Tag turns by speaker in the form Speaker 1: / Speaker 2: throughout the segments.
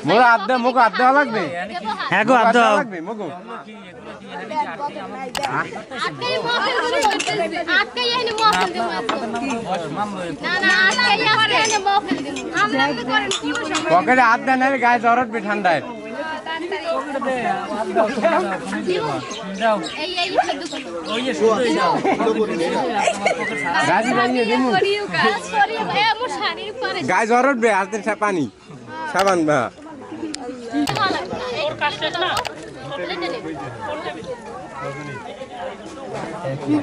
Speaker 1: মোর আধ দে মুখ আধ দেওয়া লাগবে
Speaker 2: হ্যাঁ গো আধ দাও
Speaker 1: লাগবে মুখ পকেটে হাত দেন গায়ে জ্বর উঠবে ঠান্ডায় গায়ে জ্বর উঠবে হাতের পানি সাবান বা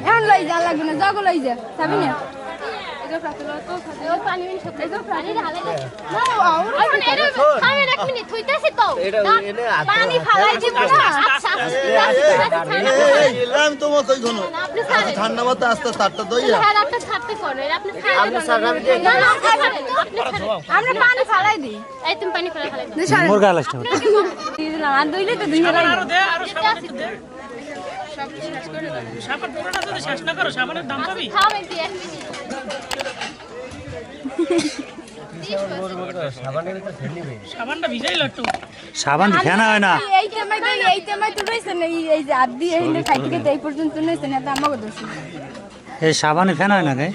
Speaker 3: এখন লই যা লাগবে না জগ লই যা যাবি না
Speaker 4: ঠান্ডা মতো আস্তে আস্তে দইয়া
Speaker 3: আমরা পানি ফালাই দিই এই তুমি পানি ফালাই
Speaker 2: মোর গাল আসছে
Speaker 3: আর দইলে তো দুই
Speaker 5: সাবান পুরোটা যদি শেষ না করো সাবানের দাম পাবি সাবানটা ভিজাইলো একটু
Speaker 2: সাবান ফেনা হয় না
Speaker 3: এই তেমাই তো রইছে না এই যে আদি এনে খাইতে এই পর্যন্ত নইছে না তো আমাকে দোষ
Speaker 2: এই সাবানে ফেনা হয় না কে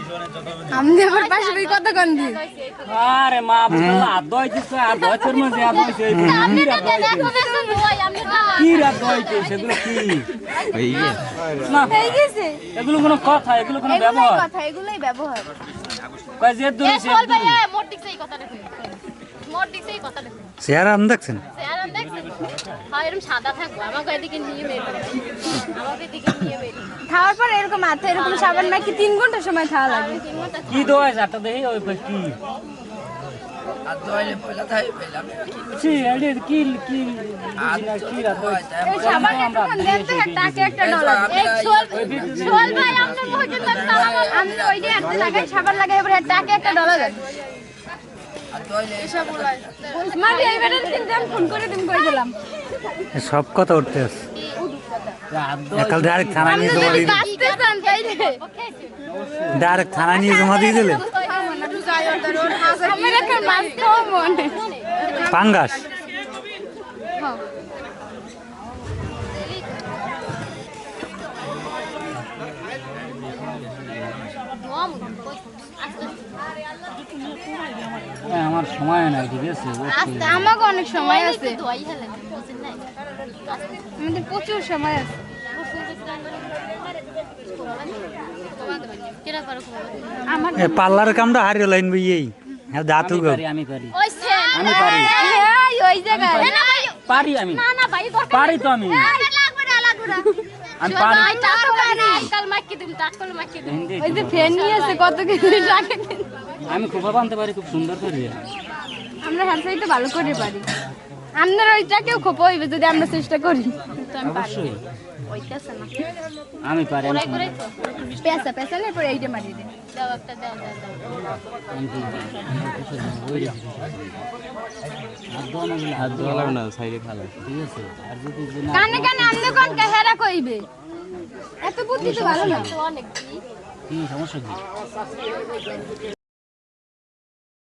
Speaker 3: আমি আমার পাশে ওই কথা কোন দিন
Speaker 5: আরে মা বুঝলা আদ দইছিস আদ দইছের মধ্যে আদ দইছে কি রাত দইছে সেগুলো কি না
Speaker 3: এই গেছে
Speaker 5: এগুলো কোনো কথা এগুলো কোনো ব্যবহার
Speaker 3: এগুলাই ব্যবহার
Speaker 5: কয় যে দইছে
Speaker 3: বল ভাই মোর দিকছে এই কথাটা মোর দিকছে এই কথাটা
Speaker 2: চেহারা আম দেখছেন
Speaker 3: চেহারা দেখছেন হ্যাঁ এরকম সাদা থাকবো আমাকে এদিকে নিয়ে বের আমাকে এদিকে নিয়ে বের খাওয়ার পর এরকম মাথা এরকম সাবান নাকি 3 ঘন্টা সময় খাওয়া লাগে
Speaker 5: কি দই যাটা দেখি ওই কি আর দইলে পয়লা তাই পেলাম ছি এডি কি কি কি রাত দই
Speaker 3: এই সাবান একটু দেন তো টাকা একটা ডলার এই সোল ভাই আপনার বহুত সালাম আমি ওই যে একটা লাগাই সাবান লাগাই এবারে টাকা একটা ডলার দেন আর দইলে এসব বলাই মানে এইবারে তিনজন ফোন করে দিম কই দিলাম
Speaker 2: সব কথা উঠতে আছে একাল ডাইরেক্ট থানা নিয়ে জমা দিয়ে ডাইরেক্ট থানা নিয়ে জমা দিয়ে দিলে পাঙ্গাস
Speaker 5: আমার সময় নাই ঠিক আছে
Speaker 3: আমাকে অনেক সময় আছে আমাদের প্রচুর সময় আছে
Speaker 2: পার্লার কামটা হারিয়ে লাইন বই দাঁতু গো
Speaker 5: আমি পারি
Speaker 3: আমি পারি ওই জায়গায়
Speaker 5: পারি আমি পারি তো আমি আমি পারি
Speaker 3: ওই যে ফ্যান নিয়ে আছে কত কিছু টাকা
Speaker 5: আমি খুব বানতে পারি খুব সুন্দর করে
Speaker 3: আমরা হ্যান্ড সাইডটা ভালো করে পারি আপনার ওইটা কেউ খোপ হইবে যদি আমরা চেষ্টা করি
Speaker 5: অবশ্যই আমি পারি
Speaker 3: পেঁচা পেঁচা নেই পরে এইটা মারি দিন কানে কানে আমনে কোন হেরা কইবে এত বুদ্ধি তো ভালো না
Speaker 5: কি সমস্যা কি